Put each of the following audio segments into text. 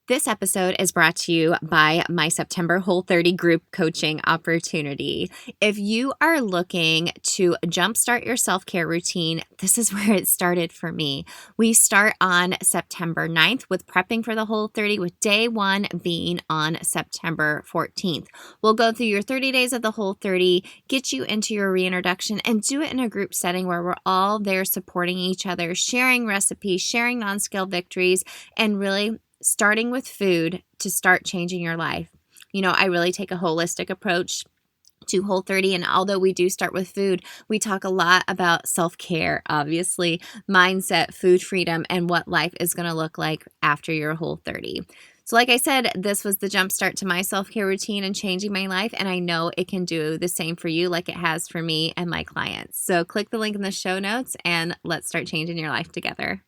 This episode is brought to you by my September Whole30 group coaching opportunity. If you are looking to jumpstart your self-care routine, this is where it started for me. We start on September 9th with prepping for the Whole30, with day one being on September 14th. We'll go through your 30 days of the Whole30, get you into your reintroduction, and do it in a group setting where we're all there supporting each other, sharing recipes, sharing non-scale victories, and really starting with food to start changing your life. You know, I really take a holistic approach to Whole30, and although we do start with food, we talk a lot about self-care, obviously, mindset, food freedom, and what life is going to look like after your Whole30. So like I said, this was the jumpstart to my self-care routine and changing my life, and I know it can do the same for you like it has for me and my clients. So click the link in the show notes and let's start changing your life together.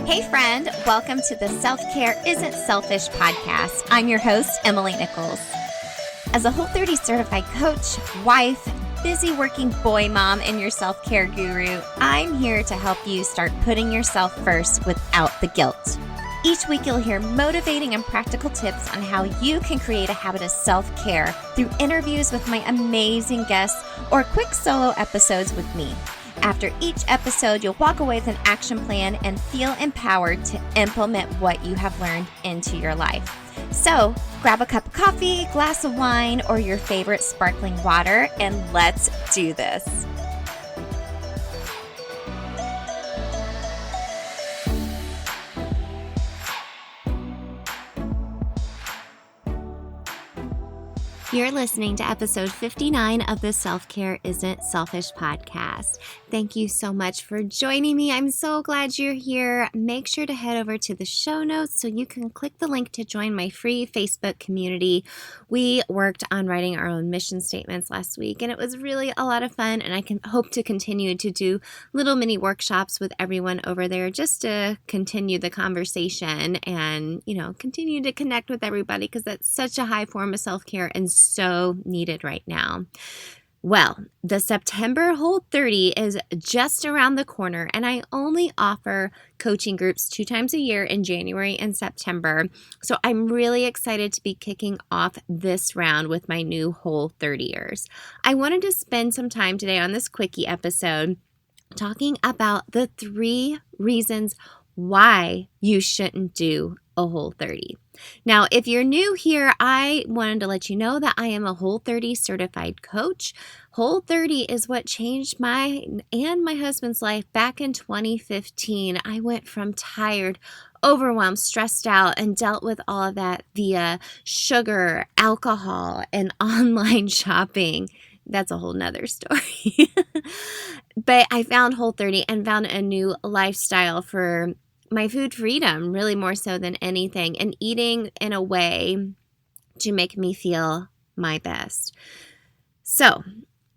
Hey friend, welcome to the Self-Care Isn't Selfish podcast. I'm your host, Emily Nichols. As a Whole30 certified coach, wife, busy working boy mom, and your self-care guru, I'm here to help you start putting yourself first without the guilt. Each week you'll hear motivating and practical tips on how you can create a habit of self-care through interviews with my amazing guests or quick solo episodes with me. After each episode, you'll walk away with an action plan and feel empowered to implement what you have learned into your life. So grab a cup of coffee, glass of wine, or your favorite sparkling water, and let's do this. You're listening to episode 59 of the Self-Care Isn't Selfish podcast. Thank you so much for joining me. I'm so glad you're here. Make sure to head over to the show notes so you can click the link to join my free Facebook community. We worked on writing our own mission statements last week, and it was really a lot of fun, and I can hope to continue to do little mini workshops with everyone over there just to continue the conversation and, continue to connect with everybody, because that's such a high form of self-care and so needed right now. Well, the September Whole30 is just around the corner, and I only offer coaching groups 2 times a year in January and September. So I'm really excited to be kicking off this round with my new Whole30ers. I wanted to spend some time today on this Quickie episode talking about the 3 reasons why you shouldn't do a Whole30. Now, if you're new here, I wanted to let you know that I am a Whole30 certified coach. Whole30 is what changed my and my husband's life back in 2015. I went from tired, overwhelmed, stressed out, and dealt with all of that via sugar, alcohol, and online shopping. That's a whole nother story. But I found Whole30 and found a new lifestyle for my food freedom, really more so than anything, and eating in a way to make me feel my best. So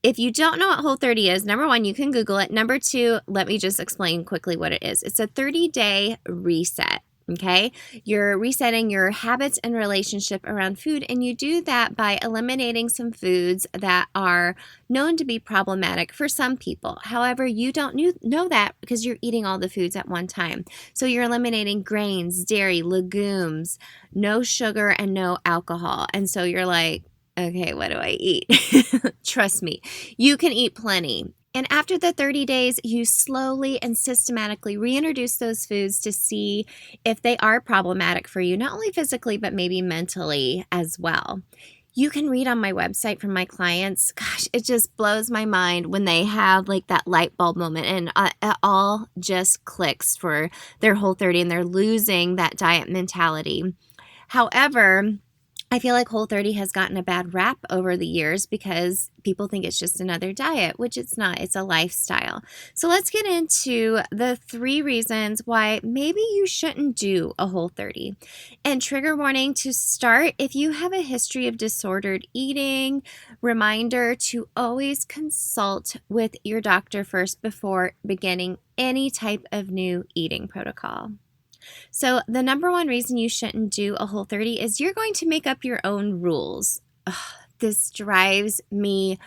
if you don't know what Whole30 is, number 1, you can Google it. Number 2, let me just explain quickly what it is. It's a 30-day reset. Okay, you're resetting your habits and relationship around food, and you do that by eliminating some foods that are known to be problematic for some people. However, you don't know that because you're eating all the foods at one time. So you're eliminating grains, dairy, legumes, no sugar, and no alcohol. And so you're like, okay, what do I eat? Trust me, you can eat plenty. And after the 30 days, you slowly and systematically reintroduce those foods to see if they are problematic for you, not only physically, but maybe mentally as well. You can read on my website from my clients. Gosh, it just blows my mind when they have like that light bulb moment and it all just clicks for their Whole30 and they're losing that diet mentality. However, I feel like Whole30 has gotten a bad rap over the years because people think it's just another diet, which it's not. It's a lifestyle. So let's get into the 3 reasons why maybe you shouldn't do a Whole30. And trigger warning to start, if you have a history of disordered eating, reminder to always consult with your doctor first before beginning any type of new eating protocol. So the number 1 reason you shouldn't do a Whole30 is you're going to make up your own rules. Ugh, this drives me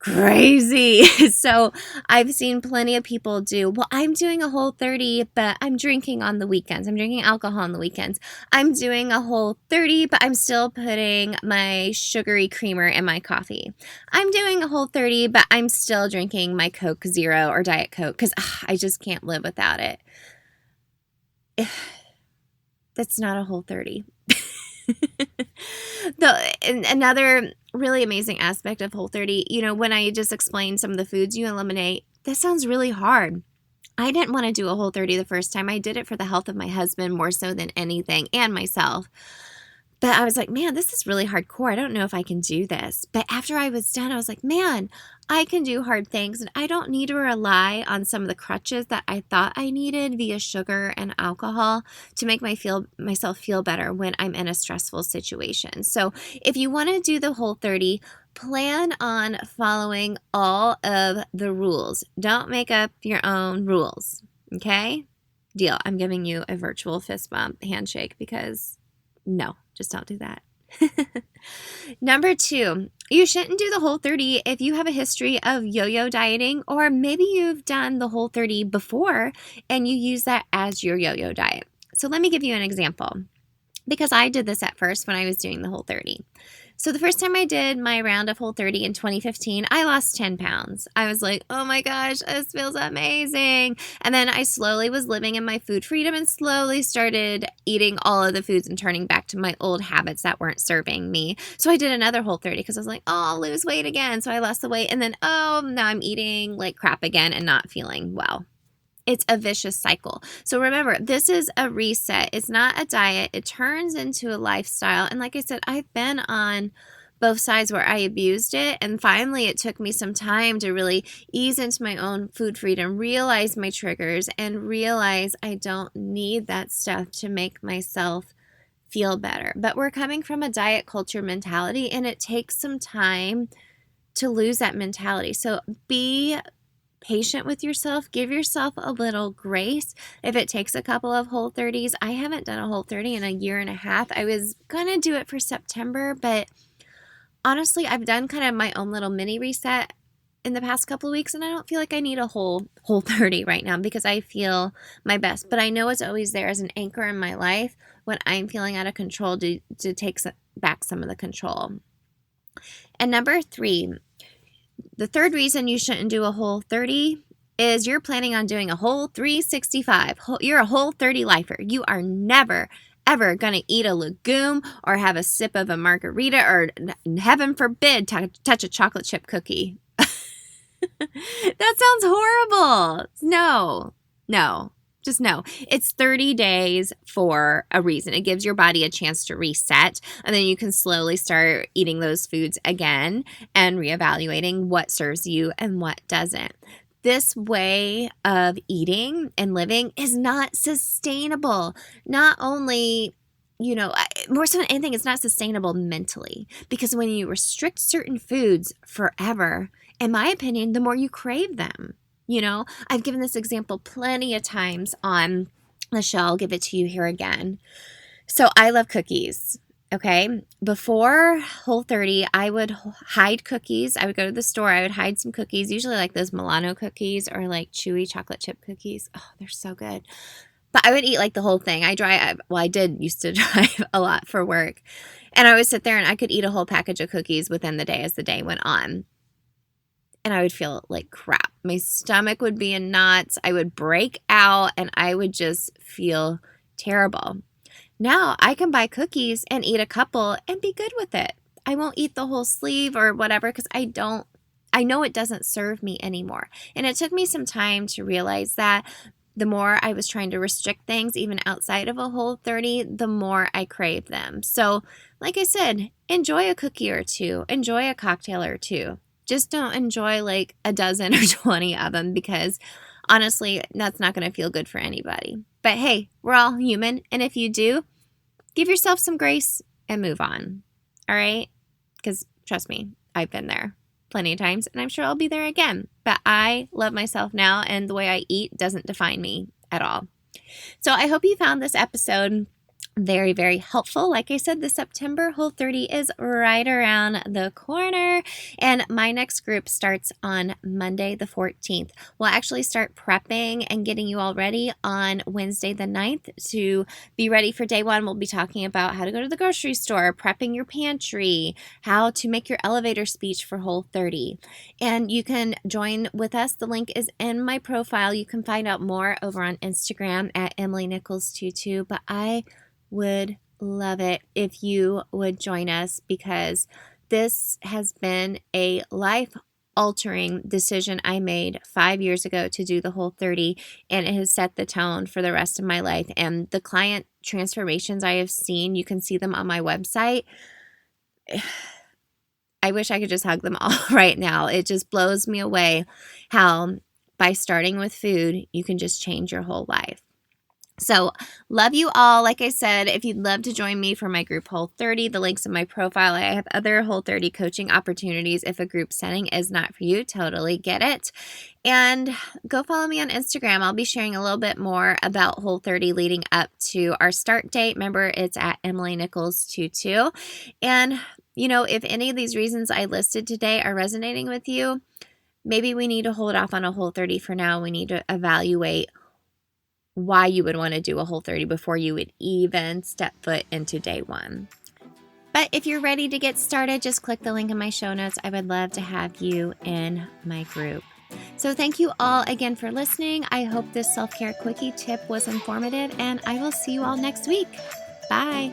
crazy. So I've seen plenty of people do, well, I'm doing a Whole30, but I'm drinking on the weekends. I'm drinking alcohol on the weekends. I'm doing a Whole30, but I'm still putting my sugary creamer in my coffee. I'm doing a Whole30, but I'm still drinking my Coke Zero or Diet Coke because I just can't live without it. That's not a Whole30. Another really amazing aspect of Whole30, when I just explained some of the foods you eliminate, that sounds really hard. I didn't want to do a Whole30 the first time. I did it for the health of my husband more so than anything, and myself. But I was like, man, this is really hardcore. I don't know if I can do this. But after I was done, I was like, man, I can do hard things, and I don't need to rely on some of the crutches that I thought I needed via sugar and alcohol to make myself feel better when I'm in a stressful situation. So if you want to do the Whole30, plan on following all of the rules. Don't make up your own rules. Okay? Deal. I'm giving you a virtual fist bump handshake because no, just don't do that. Number 2, you shouldn't do the Whole30 if you have a history of yo-yo dieting, or maybe you've done the Whole30 before and you use that as your yo-yo diet. So let me give you an example, because I did this at first when I was doing the Whole30. So the first time I did my round of Whole30 in 2015, I lost 10 pounds. I was like, oh my gosh, this feels amazing. And then I slowly was living in my food freedom and slowly started eating all of the foods and turning back to my old habits that weren't serving me. So I did another Whole30 because I was like, oh, I'll lose weight again. So I lost the weight. And then, now I'm eating like crap again and not feeling well. It's a vicious cycle. So remember, this is a reset. It's not a diet. It turns into a lifestyle. And like I said, I've been on both sides where I abused it. And finally, it took me some time to really ease into my own food freedom, realize my triggers, and realize I don't need that stuff to make myself feel better. But we're coming from a diet culture mentality, and it takes some time to lose that mentality. So be patient with yourself. Give yourself a little grace. If it takes a couple of Whole30s, I haven't done a Whole30 in a year and a half. I was going to do it for September, but honestly, I've done kind of my own little mini reset in the past couple of weeks, and I don't feel like I need a Whole30 right now because I feel my best. But I know it's always there as an anchor in my life when I'm feeling out of control to take back some of the control. And number 3, the third reason you shouldn't do a Whole30 is you're planning on doing a whole 365. You're a Whole30 lifer. You are never, ever going to eat a legume or have a sip of a margarita or, heaven forbid, touch a chocolate chip cookie. That sounds horrible. No. Just know it's 30 days for a reason. It gives your body a chance to reset, and then you can slowly start eating those foods again and reevaluating what serves you and what doesn't. This way of eating and living is not sustainable. Not only, more so than anything, it's not sustainable mentally, because when you restrict certain foods forever, in my opinion, the more you crave them. I've given this example plenty of times on the show. I'll give it to you here again. So I love cookies. Okay. Before Whole30, I would hide cookies. I would go to the store. I would hide some cookies, usually like those Milano cookies or like chewy chocolate chip cookies. Oh, they're so good. But I would eat like the whole thing. I did used to drive a lot for work. And I would sit there and I could eat a whole package of cookies within the day as the day went on. And I would feel like crap. My stomach would be in knots. I would break out and I would just feel terrible. Now I can buy cookies and eat a couple and be good with it. I won't eat the whole sleeve or whatever because I know it doesn't serve me anymore. And it took me some time to realize that the more I was trying to restrict things, even outside of a Whole30, the more I craved them. So like I said, enjoy a cookie or two, enjoy a cocktail or two. Just don't enjoy like a dozen or 20 of them because honestly, that's not going to feel good for anybody. But hey, we're all human. And if you do, give yourself some grace and move on. All right? Because trust me, I've been there plenty of times and I'm sure I'll be there again. But I love myself now and the way I eat doesn't define me at all. So I hope you found this episode very, very helpful. Like I said, the September Whole30 is right around the corner, and my next group starts on Monday the 14th. We'll actually start prepping and getting you all ready on Wednesday the 9th to be ready for day one. We'll be talking about how to go to the grocery store, prepping your pantry, how to make your elevator speech for Whole30. And you can join with us. The link is in my profile. You can find out more over on Instagram at Emily Nichols22, but I would love it if you would join us, because this has been a life-altering decision I made 5 years ago to do the Whole30, and it has set the tone for the rest of my life. And the client transformations I have seen, you can see them on my website. I wish I could just hug them all right now. It just blows me away how by starting with food, you can just change your whole life. So love you all. Like I said, if you'd love to join me for my group Whole30, the link's in my profile. I have other Whole30 coaching opportunities. If a group setting is not for you, totally get it. And go follow me on Instagram. I'll be sharing a little bit more about Whole30 leading up to our start date. Remember, it's at Emily Nichols22. And, you know, if any of these reasons I listed today are resonating with you, maybe we need to hold off on a Whole30 for now. We need to evaluate why you would want to do a Whole30 before you would even step foot into day one. But if you're ready to get started, just click the link in my show notes. I would love to have you in my group. So thank you all again for listening. I hope this self-care quickie tip was informative, and I will see you all next week. Bye.